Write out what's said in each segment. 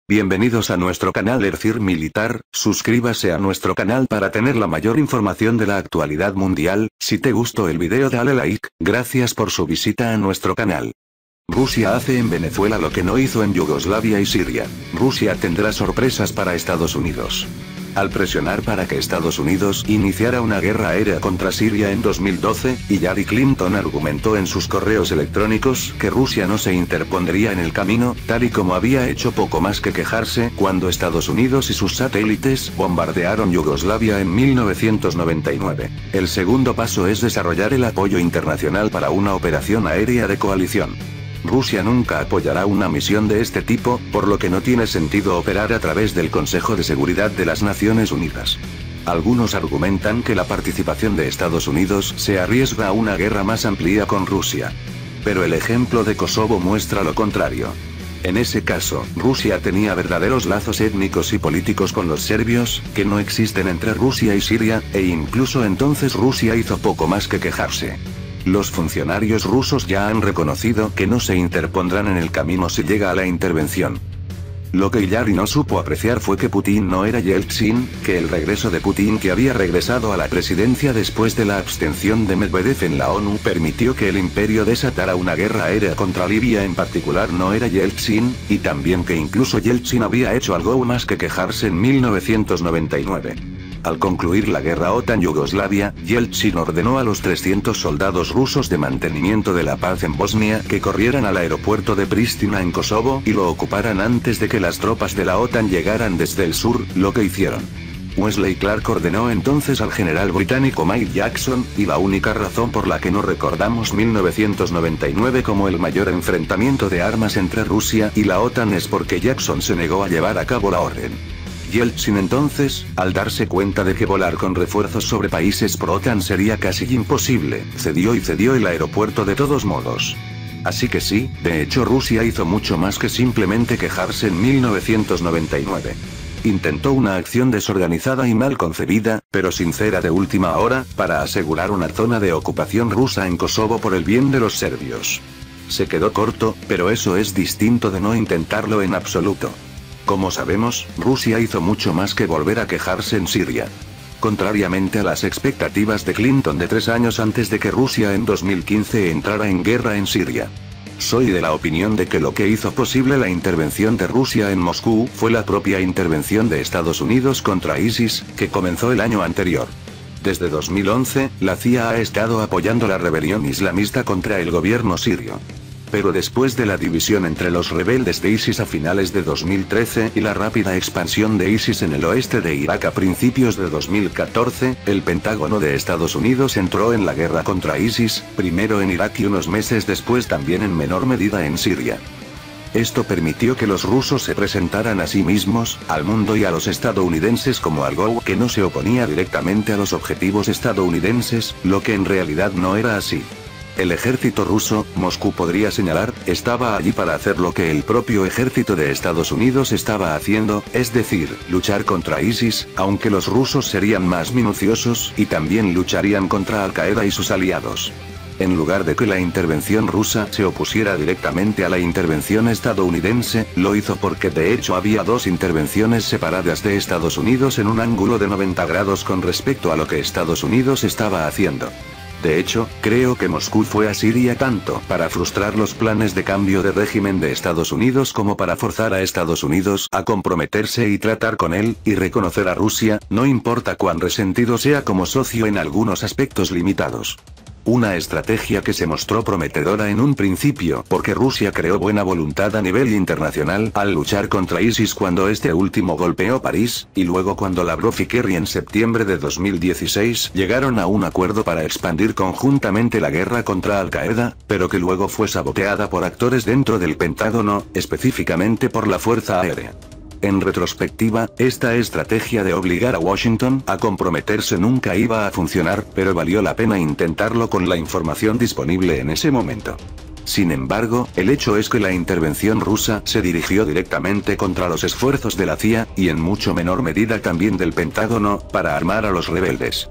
Bienvenidos a nuestro canal Ercir Militar, suscríbase a nuestro canal para tener la mayor información de la actualidad mundial. Si te gustó el video dale like, gracias por su visita a nuestro canal. Rusia hace en Venezuela lo que no hizo en Yugoslavia y Siria. Rusia tendrá sorpresas para Estados Unidos. Al presionar para que Estados Unidos iniciara una guerra aérea contra Siria en 2012, Hillary Clinton argumentó en sus correos electrónicos que Rusia no se interpondría en el camino, tal y como había hecho poco más que quejarse cuando Estados Unidos y sus satélites bombardearon Yugoslavia en 1999. El segundo paso es desarrollar el apoyo internacional para una operación aérea de coalición. Rusia nunca apoyará una misión de este tipo, por lo que no tiene sentido operar a través del Consejo de Seguridad de las Naciones Unidas. Algunos argumentan que la participación de Estados Unidos se arriesga a una guerra más amplia con Rusia. Pero el ejemplo de Kosovo muestra lo contrario. En ese caso, Rusia tenía verdaderos lazos étnicos y políticos con los serbios, que no existen entre Rusia y Siria, e incluso entonces Rusia hizo poco más que quejarse. Los funcionarios rusos ya han reconocido que no se interpondrán en el camino si llega a la intervención. Lo que Hillary no supo apreciar fue que Putin no era Yeltsin, que el regreso de Putin, que había regresado a la presidencia después de la abstención de Medvedev en la ONU, permitió que el imperio desatara una guerra aérea contra Libia en particular, no era Yeltsin, y también que incluso Yeltsin había hecho algo más que quejarse en 1999. Al concluir la guerra OTAN-Yugoslavia, Yeltsin ordenó a los 300 soldados rusos de mantenimiento de la paz en Bosnia que corrieran al aeropuerto de Pristina en Kosovo y lo ocuparan antes de que las tropas de la OTAN llegaran desde el sur, lo que hicieron. Wesley Clark ordenó entonces al general británico Mike Jackson, y la única razón por la que no recordamos 1999 como el mayor enfrentamiento de armas entre Rusia y la OTAN es porque Jackson se negó a llevar a cabo la orden. Yeltsin entonces, al darse cuenta de que volar con refuerzos sobre países pro-OTAN sería casi imposible, cedió el aeropuerto de todos modos. Así que sí, de hecho Rusia hizo mucho más que simplemente quejarse en 1999. Intentó una acción desorganizada y mal concebida, pero sincera de última hora, para asegurar una zona de ocupación rusa en Kosovo por el bien de los serbios. Se quedó corto, pero eso es distinto de no intentarlo en absoluto. Como sabemos, Rusia hizo mucho más que volver a quejarse en Siria. Contrariamente a las expectativas de Clinton de 3 años antes de que Rusia en 2015 entrara en guerra en Siria. Soy de la opinión de que lo que hizo posible la intervención de Rusia en Moscú fue la propia intervención de Estados Unidos contra ISIS, que comenzó el año anterior. Desde 2011, la CIA ha estado apoyando la rebelión islamista contra el gobierno sirio. Pero después de la división entre los rebeldes de ISIS a finales de 2013 y la rápida expansión de ISIS en el oeste de Irak a principios de 2014, el Pentágono de Estados Unidos entró en la guerra contra ISIS, primero en Irak y unos meses después también en menor medida en Siria. Esto permitió que los rusos se presentaran a sí mismos, al mundo y a los estadounidenses como algo que no se oponía directamente a los objetivos estadounidenses, lo que en realidad no era así. El ejército ruso, Moscú podría señalar, estaba allí para hacer lo que el propio ejército de Estados Unidos estaba haciendo, es decir, luchar contra ISIS, aunque los rusos serían más minuciosos y también lucharían contra Al-Qaeda y sus aliados. En lugar de que la intervención rusa se opusiera directamente a la intervención estadounidense, lo hizo porque de hecho había 2 intervenciones separadas de Estados Unidos en un ángulo de 90 grados con respecto a lo que Estados Unidos estaba haciendo. De hecho, creo que Moscú fue a Siria tanto para frustrar los planes de cambio de régimen de Estados Unidos como para forzar a Estados Unidos a comprometerse y tratar con él, y reconocer a Rusia, no importa cuán resentido sea como socio en algunos aspectos limitados. Una estrategia que se mostró prometedora en un principio porque Rusia creó buena voluntad a nivel internacional al luchar contra ISIS cuando este último golpeó París, y luego cuando Lavrov y Kerry en septiembre de 2016 llegaron a un acuerdo para expandir conjuntamente la guerra contra Al-Qaeda, pero que luego fue saboteada por actores dentro del Pentágono, específicamente por la Fuerza Aérea. En retrospectiva, esta estrategia de obligar a Washington a comprometerse nunca iba a funcionar, pero valió la pena intentarlo con la información disponible en ese momento. Sin embargo, el hecho es que la intervención rusa se dirigió directamente contra los esfuerzos de la CIA, y en mucho menor medida también del Pentágono, para armar a los rebeldes.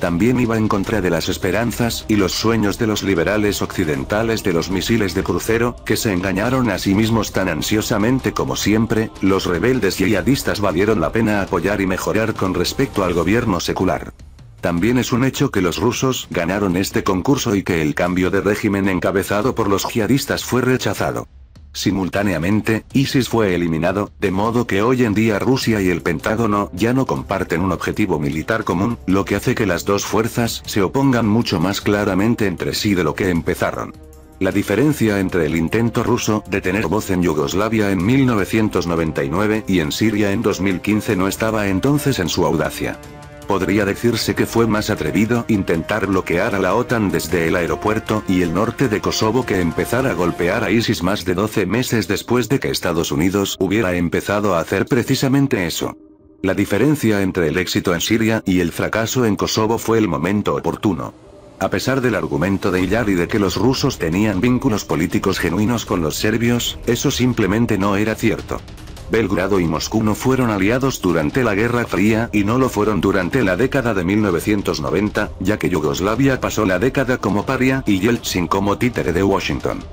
También iba en contra de las esperanzas y los sueños de los liberales occidentales de los misiles de crucero, que se engañaron a sí mismos tan ansiosamente como siempre. Los rebeldes yihadistas valieron la pena apoyar y mejorar con respecto al gobierno secular. También es un hecho que los rusos ganaron este concurso y que el cambio de régimen encabezado por los yihadistas fue rechazado. Simultáneamente, ISIS fue eliminado, de modo que hoy en día Rusia y el Pentágono ya no comparten un objetivo militar común, lo que hace que las dos fuerzas se opongan mucho más claramente entre sí de lo que empezaron. La diferencia entre el intento ruso de tener voz en Yugoslavia en 1999 y en Siria en 2015 no estaba entonces en su audacia. Podría decirse que fue más atrevido intentar bloquear a la OTAN desde el aeropuerto y el norte de Kosovo que empezar a golpear a ISIS más de 12 meses después de que Estados Unidos hubiera empezado a hacer precisamente eso. La diferencia entre el éxito en Siria y el fracaso en Kosovo fue el momento oportuno. A pesar del argumento de Illari de que los rusos tenían vínculos políticos genuinos con los serbios, eso simplemente no era cierto. Belgrado y Moscú no fueron aliados durante la Guerra Fría y no lo fueron durante la década de 1990, ya que Yugoslavia pasó la década como paria y Yeltsin como títere de Washington.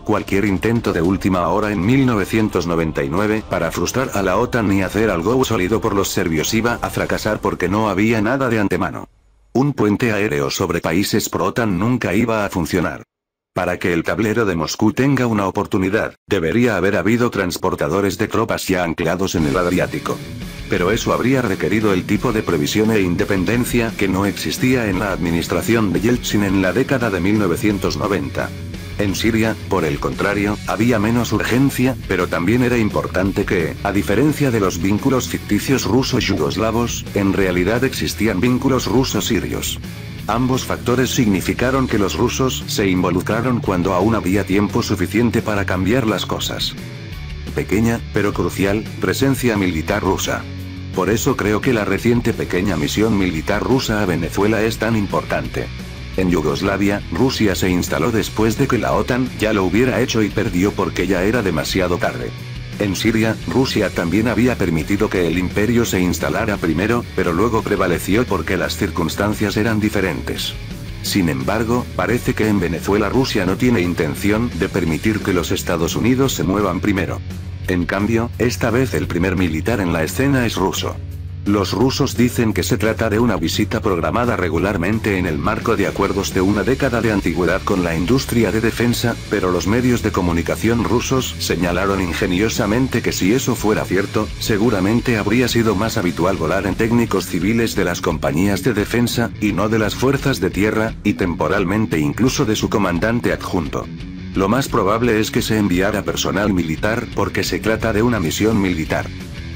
Cualquier intento de última hora en 1999 para frustrar a la OTAN y hacer algo sólido por los serbios iba a fracasar porque no había nada de antemano. Un puente aéreo sobre países pro-OTAN nunca iba a funcionar. Para que el tablero de Moscú tenga una oportunidad, debería haber habido transportadores de tropas ya anclados en el Adriático. Pero eso habría requerido el tipo de previsión e independencia que no existía en la administración de Yeltsin en la década de 1990. En Siria, por el contrario, había menos urgencia, pero también era importante que, a diferencia de los vínculos ficticios rusos-yugoslavos, en realidad existían vínculos rusos-sirios. Ambos factores significaron que los rusos se involucraron cuando aún había tiempo suficiente para cambiar las cosas. Pequeña, pero crucial, presencia militar rusa. Por eso creo que la reciente pequeña misión militar rusa a Venezuela es tan importante. En Yugoslavia, Rusia se instaló después de que la OTAN ya lo hubiera hecho y perdió porque ya era demasiado tarde. En Siria, Rusia también había permitido que el imperio se instalara primero, pero luego prevaleció porque las circunstancias eran diferentes. Sin embargo, parece que en Venezuela Rusia no tiene intención de permitir que los Estados Unidos se muevan primero. En cambio, esta vez el primer militar en la escena es ruso. Los rusos dicen que se trata de una visita programada regularmente en el marco de acuerdos de una década de antigüedad con la industria de defensa, pero los medios de comunicación rusos señalaron ingeniosamente que si eso fuera cierto, seguramente habría sido más habitual volar en técnicos civiles de las compañías de defensa, y no de las fuerzas de tierra, y temporalmente incluso de su comandante adjunto. Lo más probable es que se enviara personal militar porque se trata de una misión militar.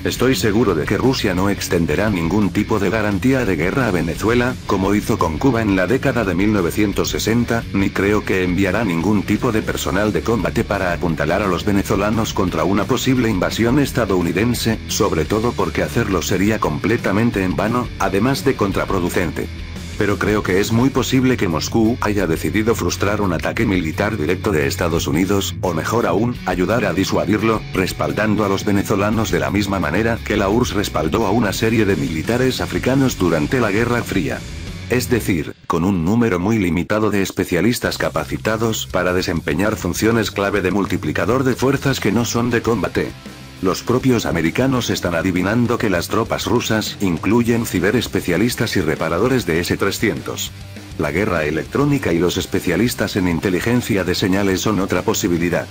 Estoy seguro de que Rusia no extenderá ningún tipo de garantía de guerra a Venezuela, como hizo con Cuba en la década de 1960, ni creo que enviará ningún tipo de personal de combate para apuntalar a los venezolanos contra una posible invasión estadounidense, sobre todo porque hacerlo sería completamente en vano, además de contraproducente. Pero creo que es muy posible que Moscú haya decidido frustrar un ataque militar directo de Estados Unidos, o mejor aún, ayudar a disuadirlo, respaldando a los venezolanos de la misma manera que la URSS respaldó a una serie de militares africanos durante la Guerra Fría. Es decir, con un número muy limitado de especialistas capacitados para desempeñar funciones clave de multiplicador de fuerzas que no son de combate. Los propios americanos están adivinando que las tropas rusas incluyen ciberespecialistas y reparadores de S-300. La guerra electrónica y los especialistas en inteligencia de señales son otra posibilidad.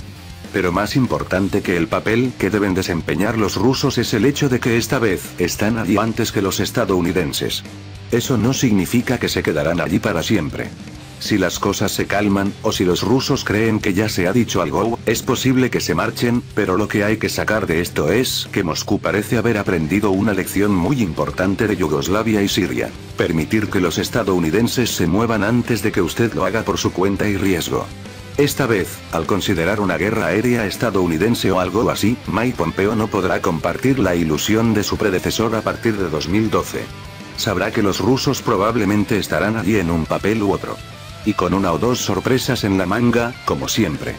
Pero más importante que el papel que deben desempeñar los rusos es el hecho de que esta vez están allí antes que los estadounidenses. Eso no significa que se quedarán allí para siempre. Si las cosas se calman, o si los rusos creen que ya se ha dicho algo, es posible que se marchen, pero lo que hay que sacar de esto es que Moscú parece haber aprendido una lección muy importante de Yugoslavia y Siria. Permitir que los estadounidenses se muevan antes de que usted lo haga por su cuenta y riesgo. Esta vez, al considerar una guerra aérea estadounidense o algo así, Mike Pompeo no podrá compartir la ilusión de su predecesor a partir de 2012. Sabrá que los rusos probablemente estarán allí en un papel u otro. Y con una o dos sorpresas en la manga, como siempre.